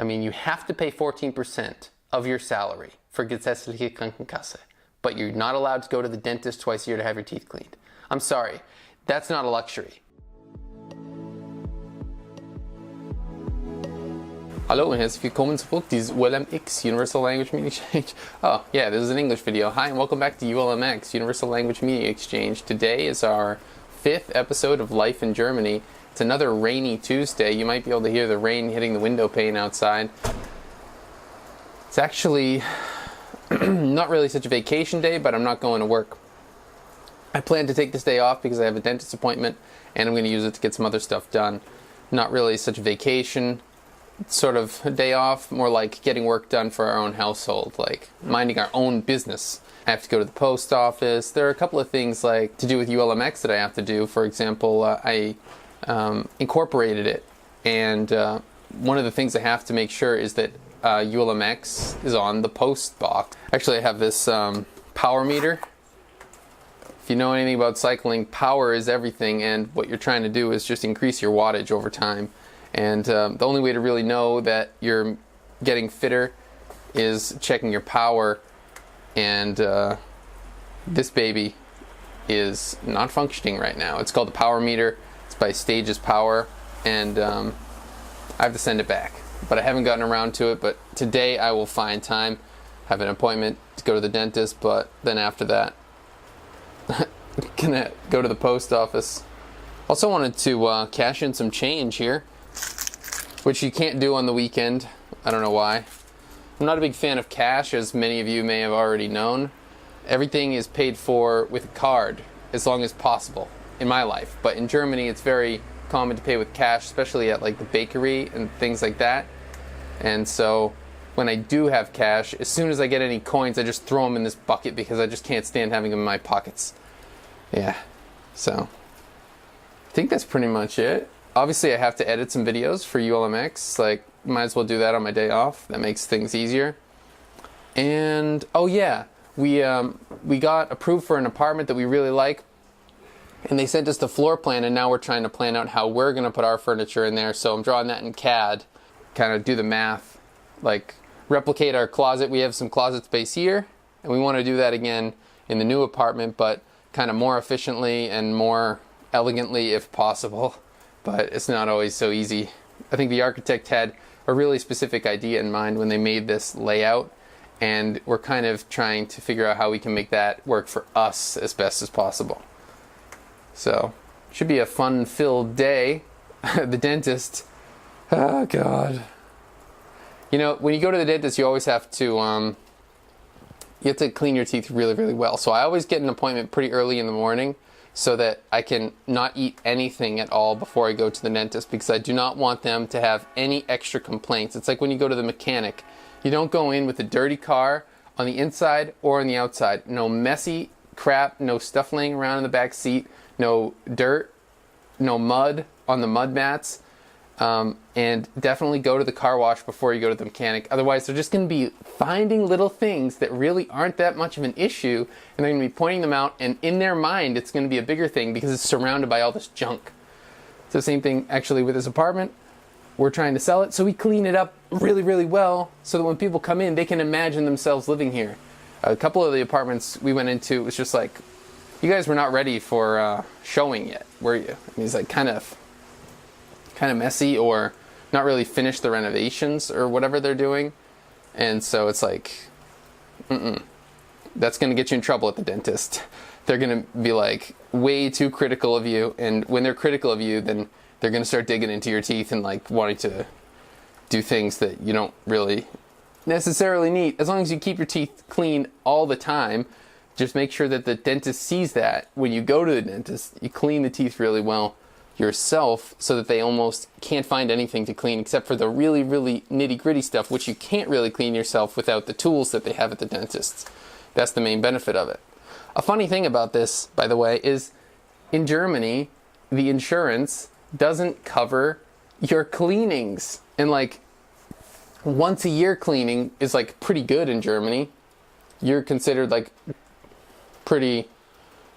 I mean, you have to pay 14% of your salary for gesetzliche Krankenkasse, but you're not allowed to go to the dentist twice a year to have your teeth cleaned. I'm sorry, that's not a luxury. Hallo und herzlich willkommen zurück, dieses ULMX, Universal Language Media Exchange. Oh yeah, this is an English video. Hi and welcome back to ULMX, Universal Language Media Exchange. Today is our 5th episode of Life in Germany. It's another rainy Tuesday. You might be able to hear the rain hitting the window pane outside. It's actually not really such a vacation day, but I'm not going to work. I plan to take this day off because I have a dentist appointment and I'm going to use it to get some other stuff done. Not really such a vacation. Sort of a day off, more like getting work done for our own household, like minding our own business. I have to go to the post office. There are a couple of things like to do with ULMX that I have to do. For example, I incorporated it, and one of the things I have to make sure is that ULMX is on the post box. Actually, I have this power meter. If you know anything about cycling, power is everything, and what you're trying to do is just increase your wattage over time. And the only way to really know that you're getting fitter is checking your power, and this baby is not functioning right now. It's called the power meter. It's by Stages Power, and I have to send it back. But I haven't gotten around to it, but today I will find time. I have an appointment to go to the dentist, but then after that, I'm gonna go to the post office. Also wanted to cash in some change here, which you can't do on the weekend. I don't know why. I'm not a big fan of cash, as many of you may have already known. Everything is paid for with a card, as long as possible, in my life. But in Germany, it's very common to pay with cash, especially at like the bakery and things like that. And so when I do have cash, as soon as I get any coins, I just throw them in this bucket because I just can't stand having them in my pockets. Yeah, so I think that's pretty much it. Obviously, I have to edit some videos for ULMX, like, might as well do that on my day off. That makes things easier. And, oh yeah, we got approved for an apartment that we really like, and they sent us the floor plan, and now we're trying to plan out how we're going to put our furniture in there. So I'm drawing that in CAD, kind of do the math, like, replicate our closet. We have some closet space here, and we want to do that again in the new apartment, but kind of more efficiently and more elegantly if possible. But it's not always so easy. I think the architect had a really specific idea in mind when they made this layout, and we're kind of trying to figure out how we can make that work for us as best as possible. So, should be a fun-filled day. The dentist, oh God. You know, when you go to the dentist, you always have to, clean your teeth really, really well. So I always get an appointment pretty early in the morning, so that I can not eat anything at all before I go to the dentist, because I do not want them to have any extra complaints. It's like when you go to the mechanic. You don't go in with a dirty car on the inside or on the outside. No messy crap, no stuff laying around in the back seat, no dirt, no mud on the mud mats. And definitely go to the car wash before you go to the mechanic. Otherwise, they're just going to be finding little things that really aren't that much of an issue, and they're going to be pointing them out, and in their mind, it's going to be a bigger thing because it's surrounded by all this junk. It's the same thing, actually, with this apartment. We're trying to sell it, so we clean it up really, really well, so that when people come in, they can imagine themselves living here. A couple of the apartments we went into, it was just like, you guys were not ready for showing yet, were you? I mean, it's like kind of messy, or not really finished the renovations or whatever they're doing. And so it's like, that's going to get you in trouble at the dentist. They're going to be like way too critical of you, and when they're critical of you, then they're going to start digging into your teeth and like wanting to do things that you don't really necessarily need. As long as you keep your teeth clean all the time, just make sure that the dentist sees that when you go to the dentist, you clean the teeth really well yourself, so that they almost can't find anything to clean except for the really, really nitty-gritty stuff, which you can't really clean yourself without the tools that they have at the dentist's. That's the main benefit of it. A funny thing about this, by the way, is in Germany, the insurance doesn't cover your cleanings. And like, once a year cleaning is like pretty good in Germany. You're considered like pretty,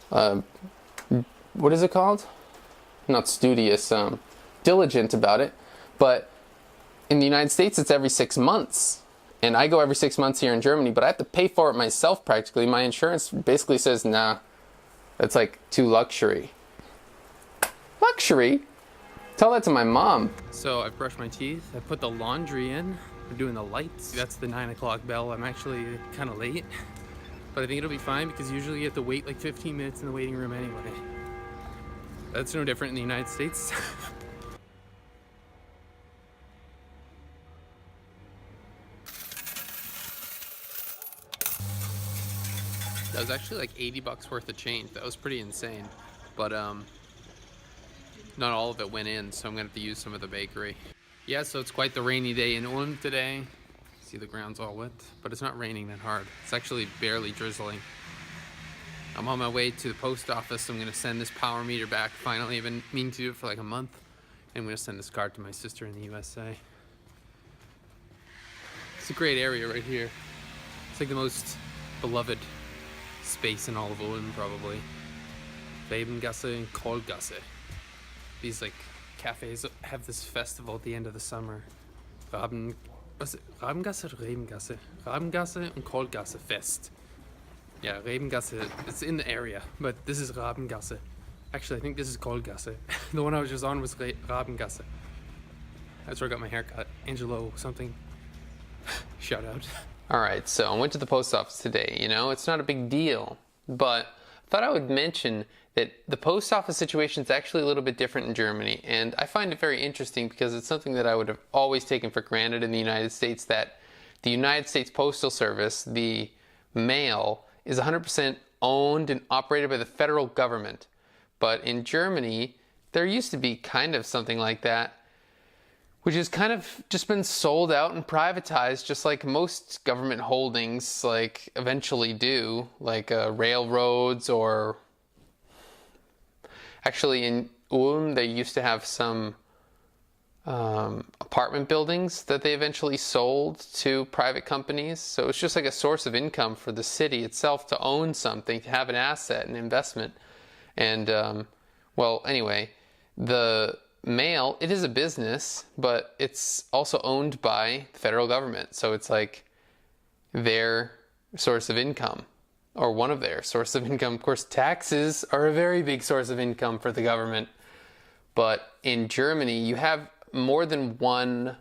what is it called? Not studious, diligent about it. But In the United States, it's every 6 months. And I go every 6 months here in Germany, but I have to pay for it myself practically. My insurance basically says, nah, that's like too luxury. Luxury? Tell that to my mom. So I've brushed my teeth. I put the laundry in. We're doing the lights. That's the 9 o'clock bell. I'm actually kind of late, but I think it'll be fine because usually you have to wait like 15 minutes in the waiting room anyway. That's no different in the United States. That was actually like 80 bucks worth of change. That was pretty insane. But not all of it went in, so I'm gonna have to use some of the bakery. Yeah, so it's quite the rainy day in Ulm today. See, the ground's all wet, but it's not raining that hard. It's actually barely drizzling. I'm on my way to the post office. I'm gonna send this power meter back. Finally, I've been meaning to do it for like a month. And I'm gonna send this card to my sister in the USA. It's a great area right here. It's like the most beloved space in all of Ulm, probably. Rebengasse and Kohlgasse. These like cafes have this festival at the end of the summer. Rabengasse or Rebengasse? Rabengasse and Kohlgasse Fest. Yeah, Rebengasse, it's in the area, but this is Rabengasse. Actually, I think this is Kohlgasse. The one I was just on was Rabengasse. That's where I got my haircut. Angelo something. Shout out. Alright, so I went to the post office today. You know, it's not a big deal, but I thought I would mention that the post office situation is actually a little bit different in Germany, and I find it very interesting because it's something that I would have always taken for granted in the United States, that the United States Postal Service, the mail, is 100% owned and operated by the federal government. But in Germany, there used to be kind of something like that, which has kind of just been sold out and privatized, just like most government holdings like eventually do, like railroads, or actually in Ulm they used to have some apartment buildings that they eventually sold to private companies. So it's just like a source of income for the city itself to own something, to have an asset, an investment. And well, anyway, the mail, it is a business, but it's also owned by the federal government. So it's like their source of income, or one of their sources of income. Of course, taxes are a very big source of income for the government. But in Germany, you have more than one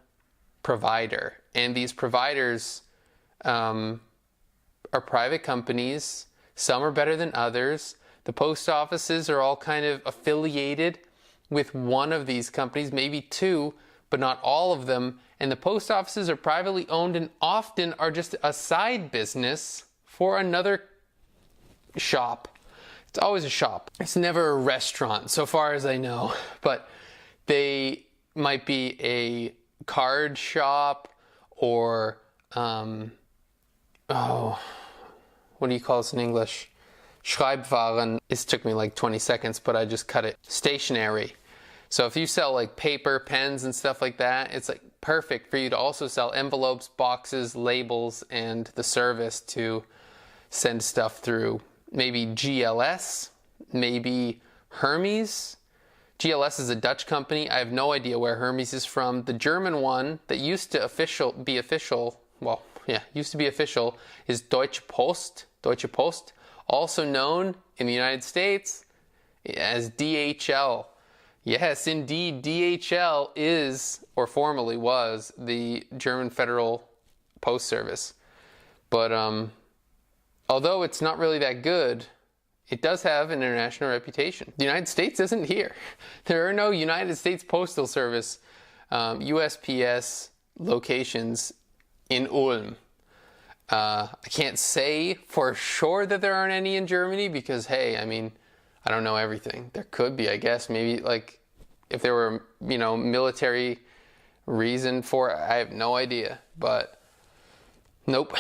provider, and these providers are private companies. Some are better than others. The post offices are all kind of affiliated with one of these companies, maybe two, but not all of them. And the post offices are privately owned and often are just a side business for another shop. It's always a shop. It's never a restaurant, so far as I know. But they might be a card shop, or, what do you call this in English? Schreibwaren. It took me like 20 seconds, but I just cut it. Stationery. So if you sell like paper, pens, and stuff like that, it's like perfect for you to also sell envelopes, boxes, labels, and the service to send stuff through. Maybe GLS, maybe Hermes. GLS is a Dutch company. I have no idea where Hermes is from. The German one that used to be official is Deutsche Post. Deutsche Post, also known in the United States as DHL. Yes, indeed, DHL is, or formerly was, the German Federal Post Service. But although it's not really that good, it does have an international reputation. The United States isn't here. There are no United States Postal Service USPS locations in Ulm. I can't say for sure that there aren't any in Germany because, hey, I mean, I don't know everything. There could be, I guess, maybe like if there were, military reason for it, I have no idea. But nope,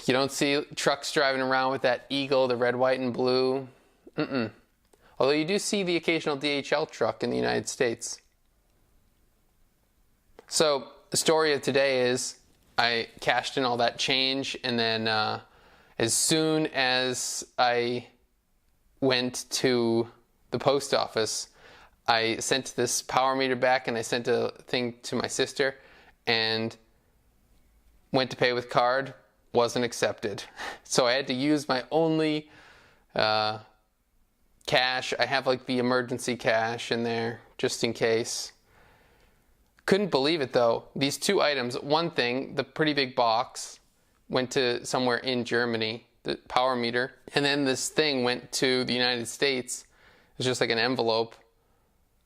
you don't see trucks driving around with that eagle, the red, white, and blue. Although you do see the occasional DHL truck in the United States. So the story of today is I cashed in all that change, and then as soon as I went to the post office, I sent this power meter back, and I sent a thing to my sister, and went to pay with card, wasn't accepted. So I had to use my only cash. I have like the emergency cash in there just in case. Couldn't believe it though. These two items, one thing, the pretty big box, went to somewhere in Germany, the power meter, and then this thing went to the United States. It's just like an envelope,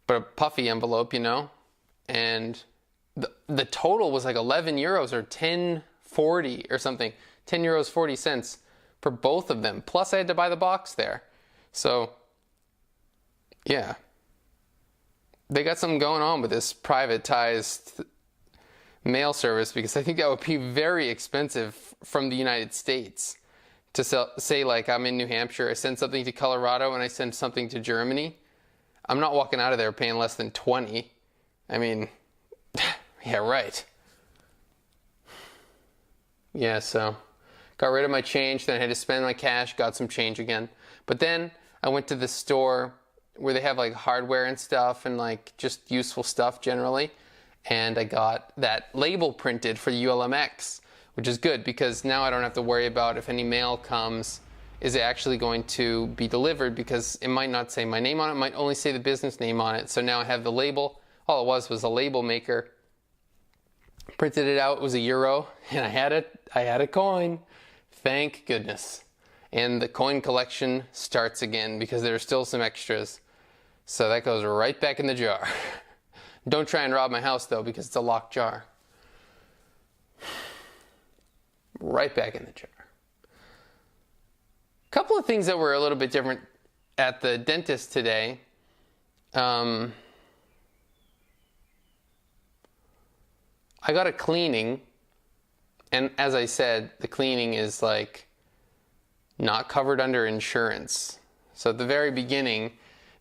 but a puffy envelope, you know, and the total was like 11 euros or 10.40 or something, 10 euros 40 cents for both of them, plus I had to buy the box there. So yeah, they got something going on with this privatized mail service, because I think that would be very expensive from the United States to say like I'm in New Hampshire, I send something to Colorado and I send something to Germany. I'm not walking out of there paying less than 20. I mean, yeah, right. Yeah, so got rid of my change, then I had to spend my cash, got some change again. But then I went to the store where they have like hardware and stuff and like just useful stuff generally. And I got that label printed for ULMX, which is good because now I don't have to worry about if any mail comes, is it actually going to be delivered, because it might not say my name on it, it might only say the business name on it. So now I have the label. All it was a label maker. Printed it out, it was €1, and I had a coin. Thank goodness. And the coin collection starts again because there are still some extras. So that goes right back in the jar. Don't try and rob my house though, because it's a locked jar. Right back in the jar. A couple of things that were a little bit different at the dentist today. I got a cleaning, and as I said, the cleaning is like not covered under insurance. So at the very beginning,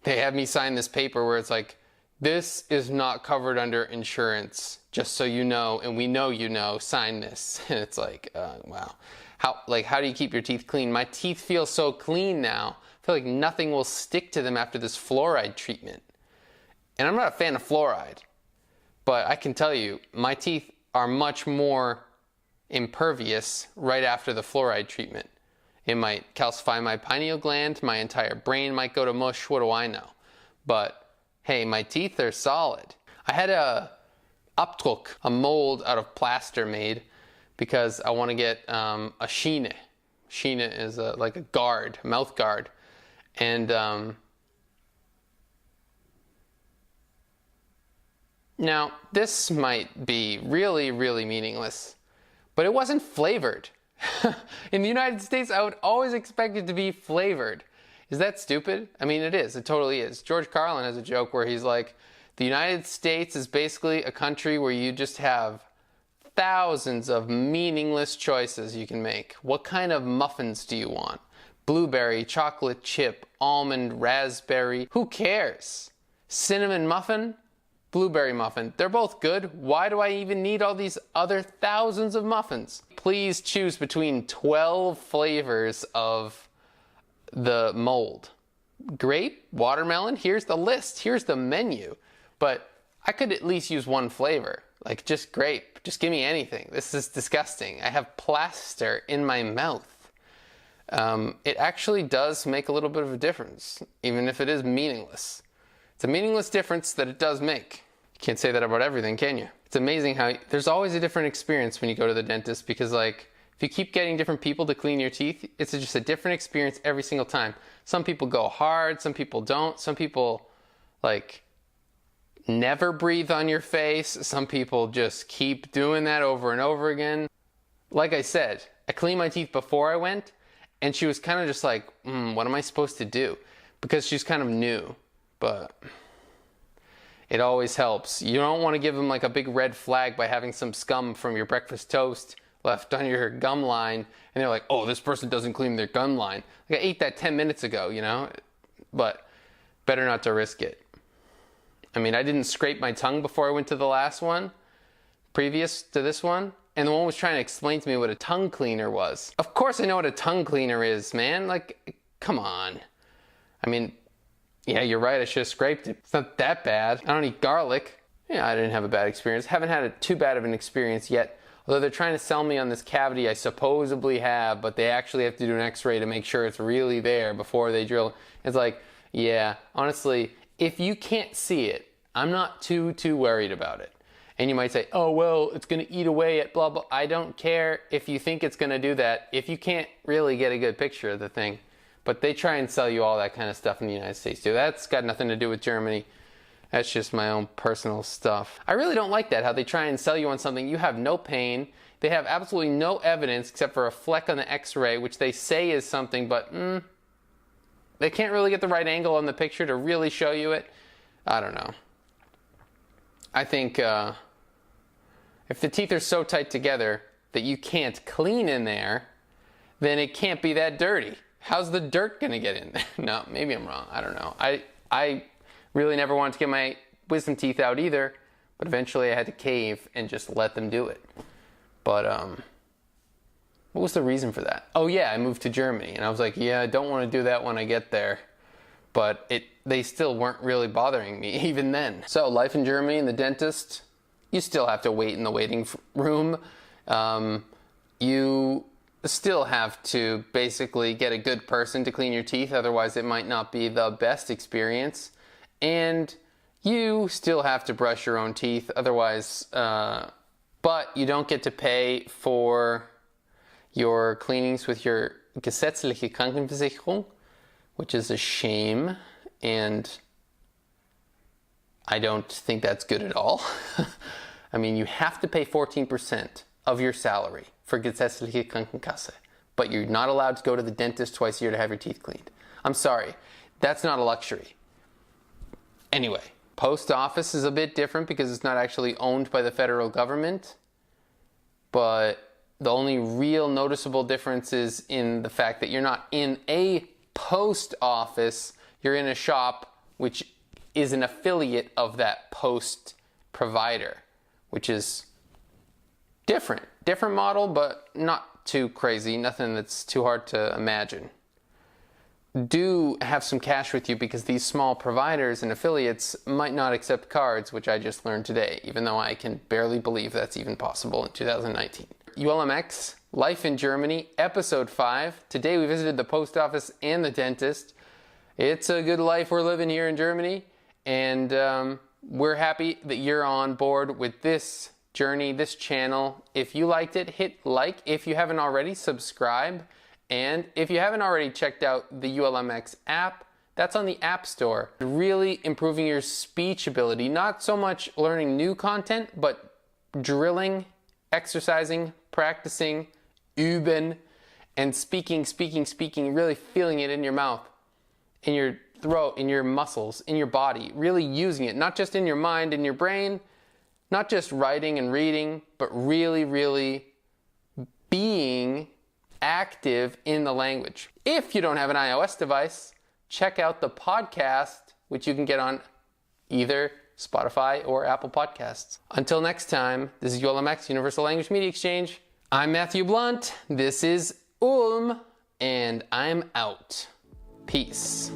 they had me sign this paper where it's like, this is not covered under insurance, just so you know, and we know you know, sign this. And it's like, wow. How do you keep your teeth clean? My teeth feel so clean now. I feel like nothing will stick to them after this fluoride treatment. And I'm not a fan of fluoride, but I can tell you, my teeth are much more impervious right after the fluoride treatment. It might calcify my pineal gland, my entire brain might go to mush, what do I know? But hey, my teeth are solid. I had a Abdruck, a mold out of plaster made, because I want to get a Schiene. Schiene is like a guard, a mouth guard. And now, this might be really, really meaningless, but it wasn't flavored. In the United States, I would always expect it to be flavored. Is that stupid? I mean, it is. It totally is. George Carlin has a joke where he's like, the United States is basically a country where you just have thousands of meaningless choices you can make. What kind of muffins do you want? Blueberry, chocolate chip, almond, raspberry. Who cares? Cinnamon muffin? Blueberry muffin. They're both good. Why do I even need all these other thousands of muffins? Please choose between 12 flavors of the mold. Grape, watermelon, here's the list, here's the menu. But I could at least use one flavor, like just grape. Just give me anything. This is disgusting. I have plaster in my mouth. It actually does make a little bit of a difference, even if it is meaningless. It's a meaningless difference that it does make. You can't say that about everything, can you? It's amazing how there's always a different experience when you go to the dentist, because like, if you keep getting different people to clean your teeth, it's just a different experience every single time. Some people go hard, some people don't. Some people like never breathe on your face. Some people just keep doing that over and over again. Like I said, I cleaned my teeth before I went, and she was kind of just like, what am I supposed to do? Because she's kind of new, but it always helps. You don't want to give them like a big red flag by having some scum from your breakfast toast left on your gum line, and they're like, oh, this person doesn't clean their gum line. Like, I ate that 10 minutes ago, you know? But better not to risk it. I mean, I didn't scrape my tongue before I went to the last one, previous to this one, and the one was trying to explain to me what a tongue cleaner was. Of course I know what a tongue cleaner is, man. Like, come on. I mean, yeah, you're right, I should have scraped it. It's not that bad. I don't eat garlic. Yeah, I didn't have a bad experience. Haven't had too bad of an experience yet. Although they're trying to sell me on this cavity I supposedly have, but they actually have to do an x-ray to make sure it's really there before they drill. It's like, yeah, honestly, if you can't see it, I'm not too worried about it. And you might say, oh, well, it's going to eat away at blah, blah. I don't care if you think it's going to do that if you can't really get a good picture of the thing. But they try and sell you all that kind of stuff in the United States too. That's got nothing to do with Germany. That's just my own personal stuff. I really don't like that, how they try and sell you on something. You have no pain. They have absolutely no evidence except for a fleck on the x-ray, which they say is something, but they can't really get the right angle on the picture to really show you it. I don't know. I think if the teeth are so tight together that you can't clean in there, then it can't be that dirty. How's the dirt gonna get in there? No, maybe I'm wrong. I don't know. I really never wanted to get my wisdom teeth out either, but eventually I had to cave and just let them do it. But what was the reason for that? Oh yeah, I moved to Germany, and I was like, yeah, I don't want to do that when I get there. But they still weren't really bothering me even then. So life in Germany and the dentist, you still have to wait in the waiting room. You still have to basically get a good person to clean your teeth, otherwise it might not be the best experience. And you still have to brush your own teeth, otherwise, but you don't get to pay for your cleanings with your gesetzliche Krankenversicherung, which is a shame, and I don't think that's good at all. I mean, you have to pay 14% of your salary for gesetzliche Krankenkasse, but you're not allowed to go to the dentist twice a year to have your teeth cleaned. I'm sorry, that's not a luxury. Anyway, post office is a bit different because it's not actually owned by the federal government, but the only real noticeable difference is in the fact that you're not in a post office, you're in a shop which is an affiliate of that post provider, which is different model, but not too crazy, nothing that's too hard to imagine. Do have some cash with you because these small providers and affiliates might not accept cards, which I just learned today, even though I can barely believe that's even possible in 2019. ULMX, Life in Germany, Episode 5. Today we visited the post office and the dentist. It's a good life we're living here in Germany, and we're happy that you're on board with this journey, this channel. If you liked it, hit like. If you haven't already, subscribe. And if you haven't already checked out the ULMX app, that's on the App Store. Really improving your speech ability, not so much learning new content, but drilling, exercising, practicing, üben, and speaking, really feeling it in your mouth, in your throat, in your muscles, in your body, really using it, not just in your mind, in your brain, not just writing and reading, but really being active in the language. If you don't have an iOS device, check out the podcast, which you can get on either Spotify or Apple Podcasts. Until next time, this is ULMX, Universal Language Media Exchange. I'm Matthew Blunt. This is ULM, and I'm out. Peace.